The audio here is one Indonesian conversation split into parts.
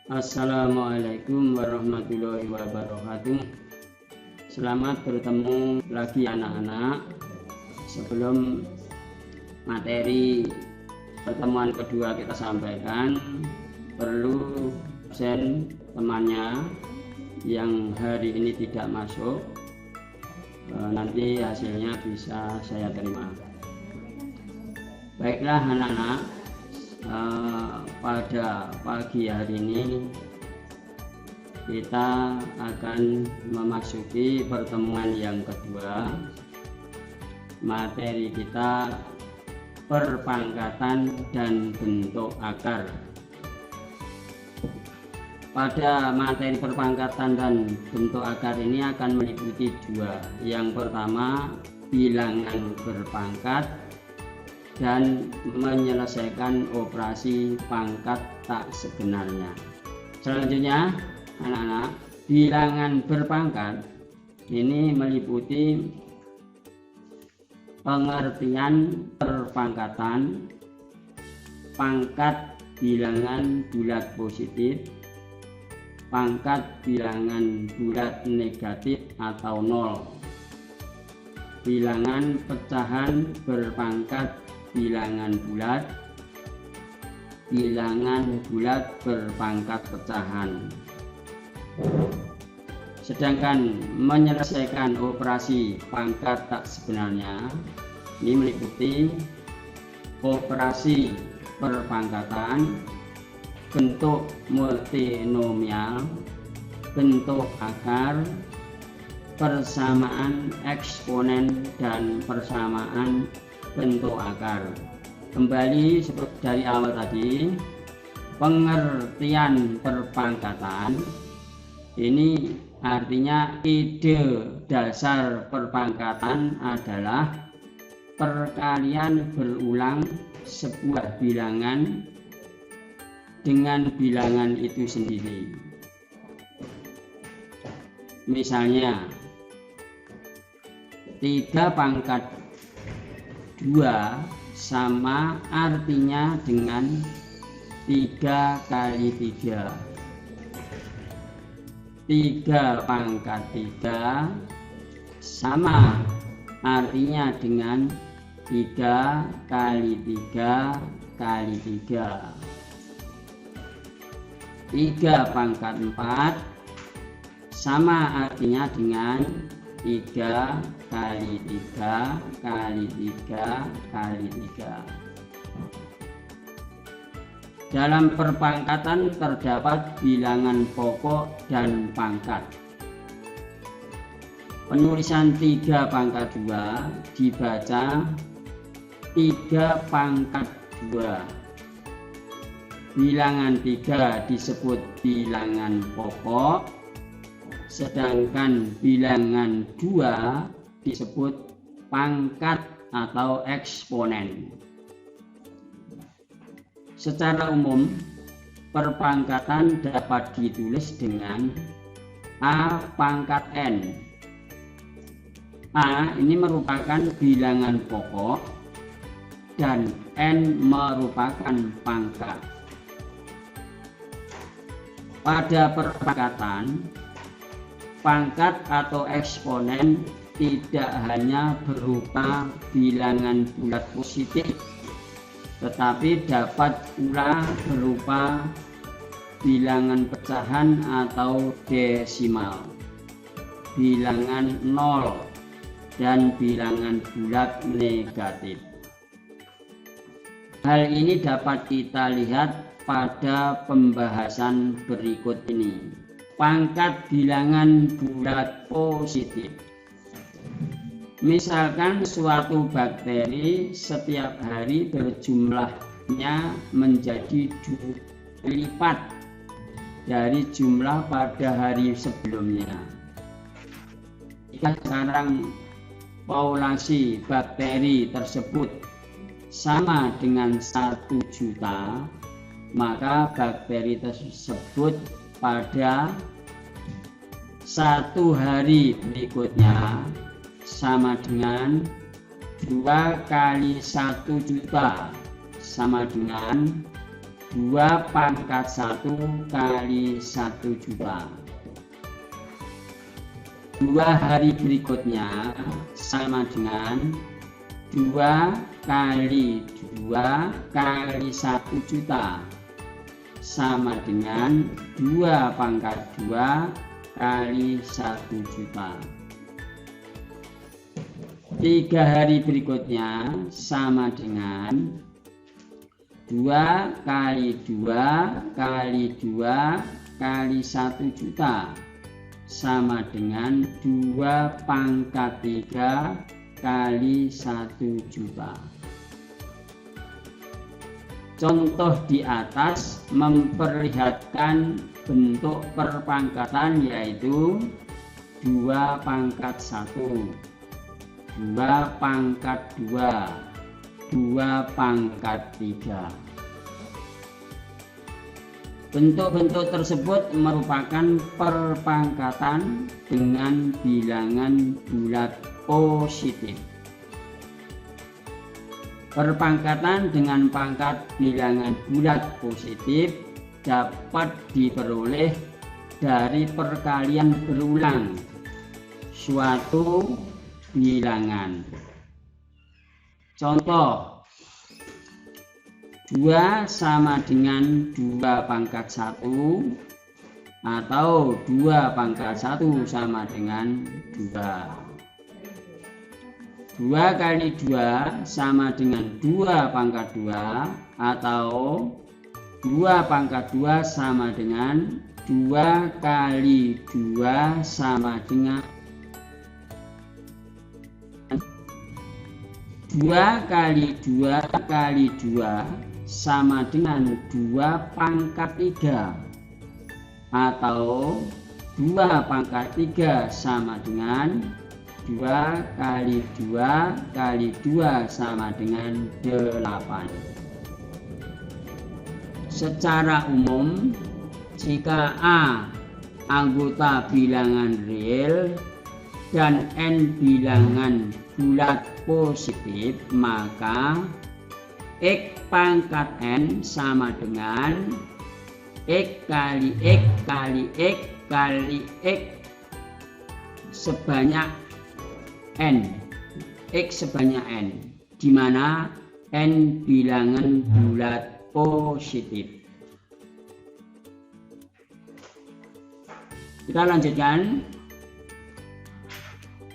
Assalamualaikum warahmatullahi wabarakatuh. Selamat bertemu lagi anak-anak. Sebelum materi pertemuan kedua kita sampaikan, perlu absen temannya yang hari ini tidak masuk, nanti hasilnya bisa saya terima. Baiklah anak-anak, pada pagi hari ini kita akan memasuki pertemuan yang kedua. Materi kita perpangkatan dan bentuk akar. Pada materi perpangkatan dan bentuk akar ini akan meliputi dua. Yang pertama, bilangan berpangkat dan menyelesaikan operasi pangkat tak sebenarnya. Selanjutnya anak-anak, bilangan berpangkat ini meliputi pengertian perpangkatan, pangkat bilangan bulat positif, pangkat bilangan bulat negatif atau nol, bilangan pecahan berpangkat bilangan bulat, bilangan bulat berpangkat pecahan. Sedangkan menyelesaikan operasi pangkat tak sebenarnya ini meliputi operasi perpangkatan, bentuk multinomial, bentuk akar, persamaan eksponen dan persamaan bentuk akar. Kembali seperti dari awal tadi, pengertian perpangkatan ini artinya ide dasar perpangkatan adalah perkalian berulang sebuah bilangan dengan bilangan itu sendiri. Misalnya 3 pangkat 2 sama artinya dengan 3 kali 3. 3 pangkat 3 sama artinya dengan 3 kali 3 kali 3. 3 pangkat 4 sama artinya dengan 3 kali 3 kali 3 kali 3. Dalam perpangkatan terdapat bilangan pokok dan pangkat. Penulisan 3 pangkat 2 dibaca 3 pangkat 2. Bilangan 3 disebut bilangan pokok, sedangkan bilangan 2 disebut pangkat atau eksponen. Secara umum, perpangkatan dapat ditulis dengan A pangkat N. A ini merupakan bilangan pokok dan N merupakan pangkat. Pada perpangkatan, pangkat atau eksponen tidak hanya berupa bilangan bulat positif, tetapi dapat pula berupa bilangan pecahan atau desimal, bilangan nol, dan bilangan bulat negatif. Hal ini dapat kita lihat pada pembahasan berikut ini. Pangkat bilangan bulat positif. Misalkan suatu bakteri setiap hari berjumlahnya menjadi 2 lipat dari jumlah pada hari sebelumnya. Jika sekarang populasi bakteri tersebut sama dengan 1 juta, maka bakteri tersebut pada 1 hari berikutnya sama dengan 2 kali 1 juta sama dengan 2 pangkat 1 kali 1 juta. 2 hari berikutnya sama dengan 2 kali 2 kali 1 juta sama dengan 2 pangkat 2 kali 1 juta. 3 hari berikutnya sama dengan 2 kali 2 kali 2 kali 1 juta sama dengan 2 pangkat 3 kali 1 juta. Contoh di atas memperlihatkan bentuk perpangkatan, yaitu 2 pangkat 1, 2 pangkat 2, 2 pangkat 3. Bentuk-bentuk tersebut merupakan perpangkatan dengan bilangan bulat positif. Perpangkatan dengan pangkat bilangan bulat positif dapat diperoleh dari perkalian berulang suatu bilangan. Contoh, 2 sama dengan 2 pangkat 1 atau 2 pangkat 1 sama dengan 2. 2 kali 2 sama dengan 2 pangkat 2 atau 2 pangkat 2 sama dengan 2 kali 2 sama dengan 2 kali 2 kali 2 sama dengan 2 pangkat 3 atau 2 pangkat 3 sama dengan 2 kali 2 kali 2 sama dengan 8. Secara umum, jika A anggota bilangan real dan N bilangan bulat positif, maka X pangkat N sama dengan X kali X kali X kali X sebanyak N. X sebanyak N, di mana N bilangan bulat positif. Kita lanjutkan.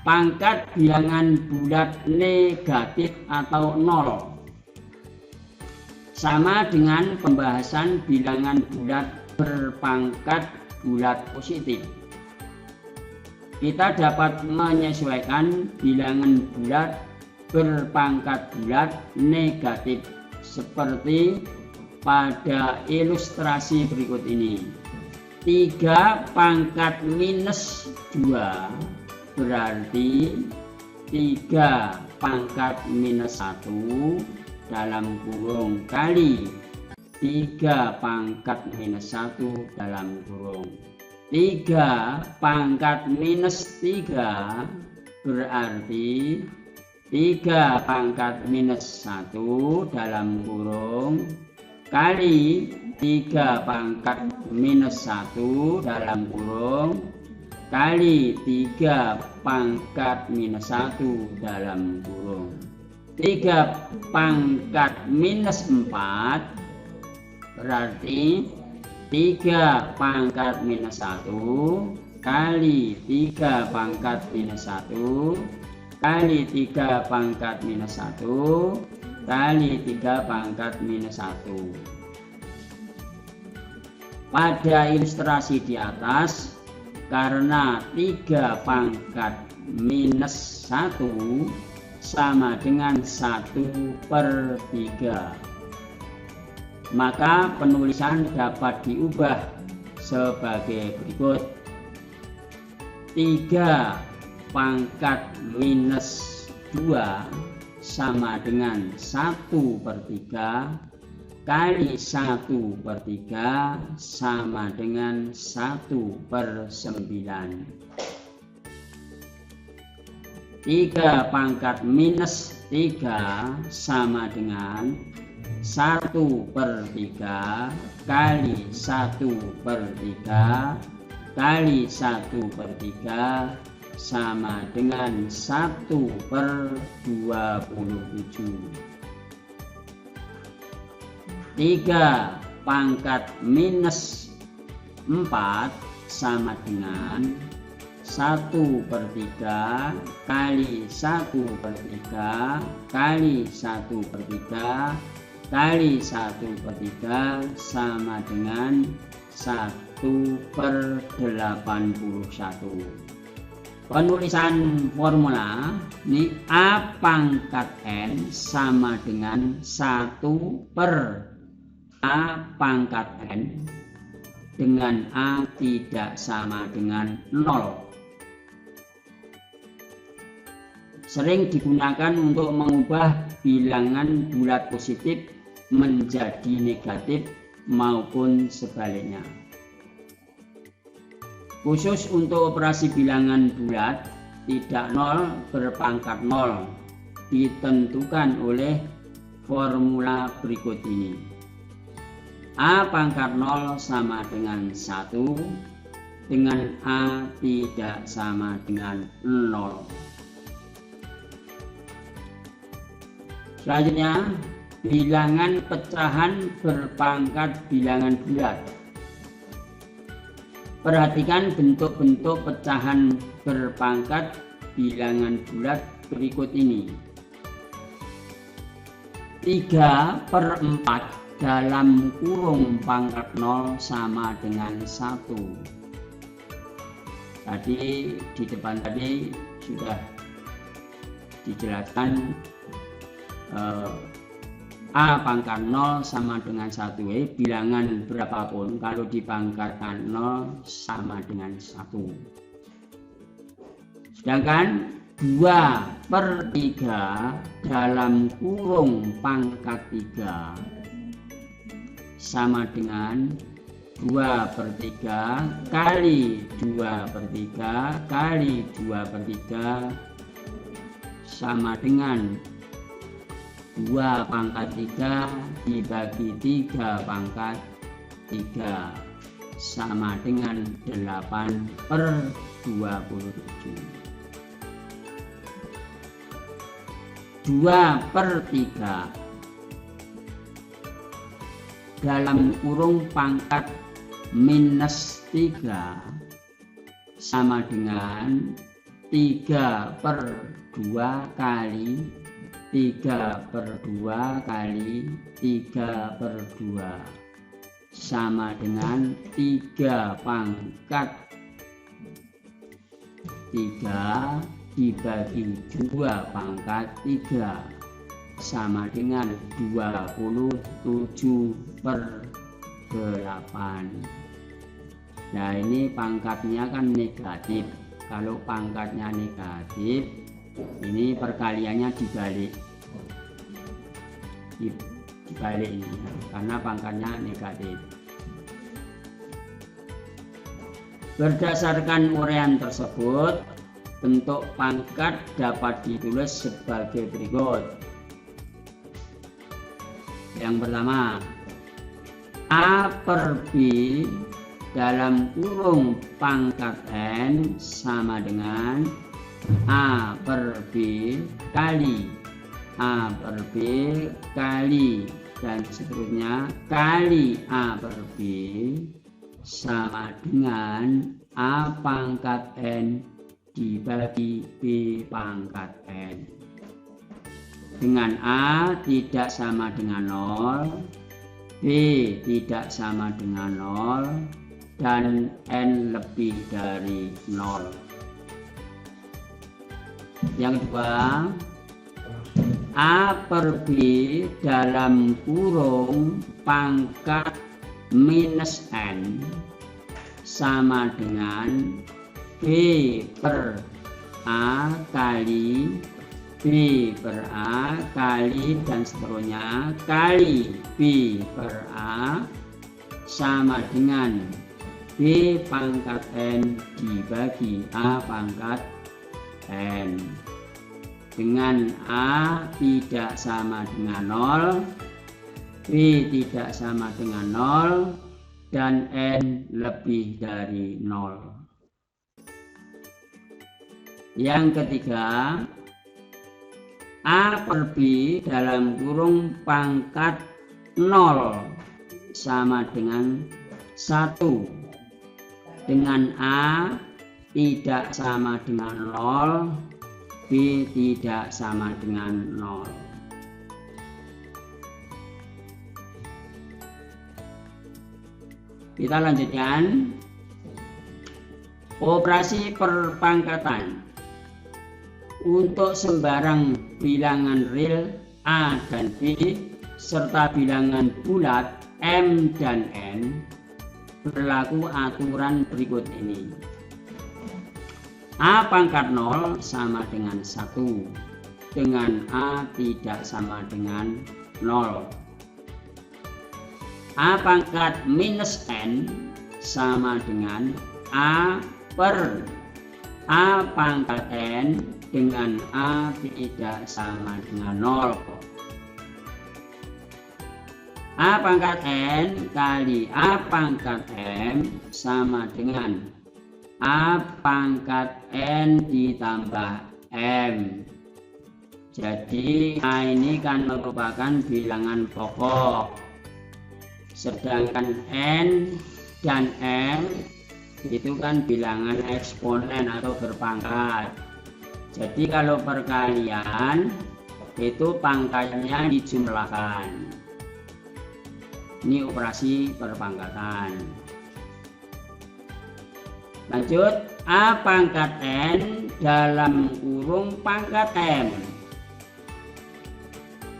Pangkat bilangan bulat negatif atau 0 sama dengan pembahasan bilangan bulat berpangkat bulat positif. Kita dapat menyesuaikan bilangan bulat berpangkat bulat negatif seperti pada ilustrasi berikut ini. 3 pangkat minus 2 berarti 3 pangkat minus 1 dalam kurung kali 3 pangkat minus 1 dalam kurung 3 pangkat minus 3 berarti 3 pangkat minus 1 dalam kurung kali 3 pangkat minus 1 dalam kurung kali 3 pangkat minus 1 dalam kurung 3 pangkat minus 4 berarti 3 pangkat minus 1 kali 3 pangkat minus 1 kali 3 pangkat minus 1 kali 3 pangkat minus 1. Pada ilustrasi di atas, karena 3 pangkat minus 1 sama dengan 1/3, maka penulisan dapat diubah sebagai berikut. 3 pangkat minus 2 sama dengan 1/3 kali 1/3 sama dengan 1/9. 3 pangkat minus 3 sama dengan 1/3 kali 1/3 kali 1/3 sama dengan 1/27. 3 pangkat minus 4 sama dengan 1/3 kali 1/3 kali 1/3 kali 1/3 sama dengan 1/81. Penulisan formula ini A pangkat N sama dengan 1 per A pangkat N dengan A tidak sama dengan 0. Sering digunakan untuk mengubah bilangan bulat positif menjadi negatif maupun sebaliknya. Khusus untuk operasi bilangan bulat, tidak 0 berpangkat 0 ditentukan oleh formula berikut ini. A pangkat 0 sama dengan 1 dengan A tidak sama dengan 0. Selanjutnya, bilangan pecahan berpangkat bilangan bulat. Perhatikan bentuk-bentuk pecahan berpangkat bilangan bulat berikut ini. 3/4 dalam kurung pangkat 0 sama dengan 1. Tadi di depan tadi sudah dijelaskan A pangkat 0 sama dengan 1. Bilangan berapapun kalau dipangkatkan 0 sama dengan 1. Sedangkan 2/3 dalam kurung pangkat 3 sama dengan 2/3 kali 2/3 kali 2/3 sama dengan 2 pangkat 3 dibagi 3 pangkat 3 sama dengan 8/27. 2/3 dalam kurung pangkat minus 3 sama dengan 3/2 kali 3/2 kali 3/2 sama dengan 3 pangkat 3 dibagi 2 pangkat 3 sama dengan 27/8. Nah, ini pangkatnya kan negatif. Kalau pangkatnya negatif, ini perkaliannya dibalik ini karena pangkatnya negatif. Berdasarkan uraian tersebut, bentuk pangkat dapat ditulis sebagai berikut. Yang pertama, A/B dalam kurung pangkat N sama dengan A/B kali A/B kali dan seterusnya kali A/B sama dengan A pangkat N dibagi B pangkat N. Dengan A tidak sama dengan 0, B tidak sama dengan 0, dan N lebih dari 0. Yang kedua, A/B dalam kurung pangkat minus N sama dengan B/A kali B/A kali dan seterusnya kali B/A sama dengan B pangkat N dibagi A pangkat N. Dengan A tidak sama dengan 0, B tidak sama dengan 0, dan N lebih dari 0. Yang ketiga, A per B dalam kurung pangkat 0 sama dengan 1, dengan A tidak sama dengan 0, B tidak sama dengan 0. Kita lanjutkan operasi perpangkatan. Untuk sembarang bilangan real A dan B serta bilangan bulat M dan N berlaku aturan berikut ini. A pangkat 0 sama dengan 1, dengan A tidak sama dengan 0. A pangkat minus N sama dengan A per A pangkat N dengan A tidak sama dengan 0. A pangkat N kali A pangkat M sama dengan A pangkat N ditambah M. Jadi A ini kan merupakan bilangan pokok, sedangkan N dan M itu kan bilangan eksponen atau berpangkat. Jadi kalau perkalian itu pangkatnya dijumlahkan. Ini operasi perpangkatan. Lanjut, A pangkat N dalam kurung pangkat M.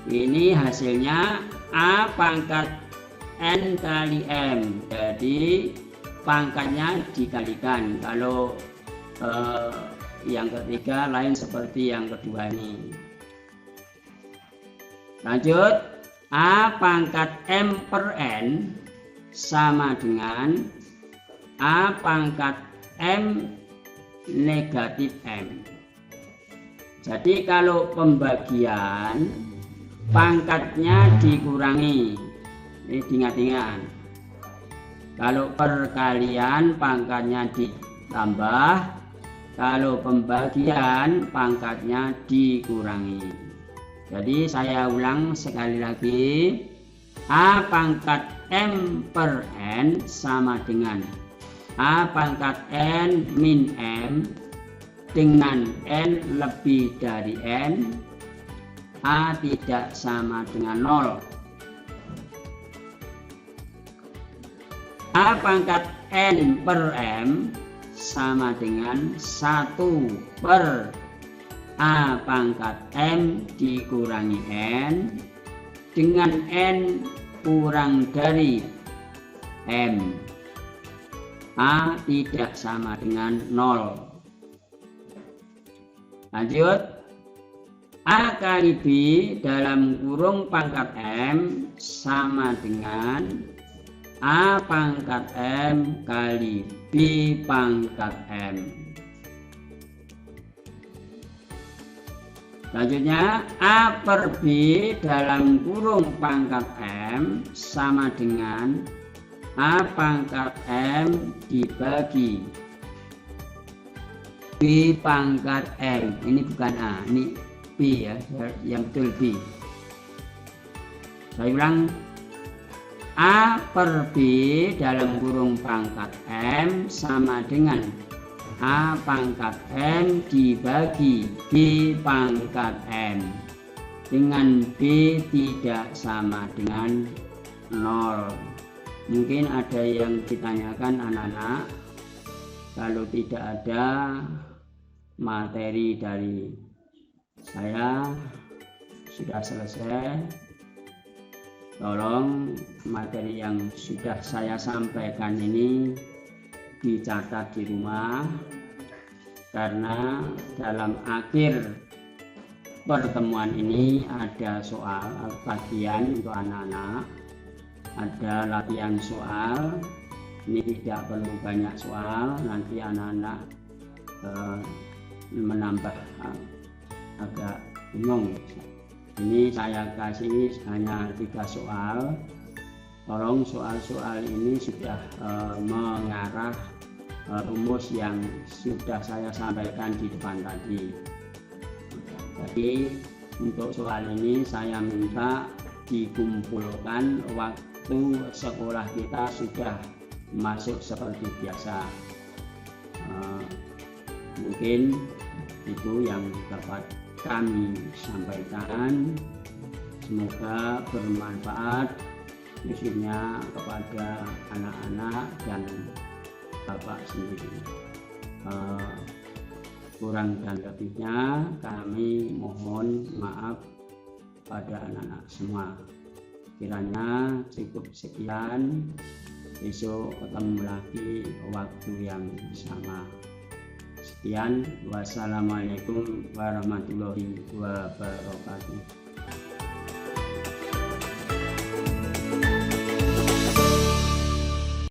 Ini hasilnya A pangkat N kali M. Jadi pangkatnya dikalikan. Kalau yang ketiga lain seperti yang kedua ini. Lanjut, A pangkat M per N sama dengan A pangkat M negatif M. Jadi kalau pembagian pangkatnya dikurangi. Ini diingat-ingat. Kalau perkalian pangkatnya ditambah, kalau pembagian pangkatnya dikurangi. Jadi saya ulang sekali lagi, A pangkat M per N sama dengan A pangkat N min M dengan N lebih dari N, A tidak sama dengan 0. A pangkat N per M sama dengan 1 per A pangkat M dikurangi N dengan N kurang dari M. A tidak sama dengan 0. Lanjut, A kali B dalam kurung pangkat M sama dengan A pangkat M kali B pangkat M. Selanjutnya, A per B dalam kurung pangkat M sama dengan A pangkat M dibagi B pangkat M. Ini bukan A, ini B ya, yang betul B. Saya ulang, A per B dalam kurung pangkat M sama dengan A pangkat M dibagi B pangkat M, dengan B tidak sama dengan 0. Mungkin ada yang ditanyakan anak-anak, kalau tidak ada materi dari saya sudah selesai. Tolong materi yang sudah saya sampaikan ini dicatat di rumah, karena dalam akhir pertemuan ini ada soal bagian untuk anak-anak, ada latihan soal. Ini tidak perlu banyak soal, nanti anak-anak menambah agak bingung. Ini saya kasih hanya 3 soal. Tolong soal-soal ini sudah mengarah rumus yang sudah saya sampaikan di depan tadi. Jadi untuk soal ini saya minta dikumpulkan waktu sekolah kita sudah masuk seperti biasa. Mungkin itu yang dapat kami sampaikan. Semoga bermanfaat khususnya kepada anak-anak dan Bapak sendiri. Kurang dan lebihnya kami mohon maaf pada anak-anak semua. Kiranya cukup sekian, besok ketemu lagi waktu yang sama. Sekian, wassalamualaikum warahmatullahi wabarakatuh.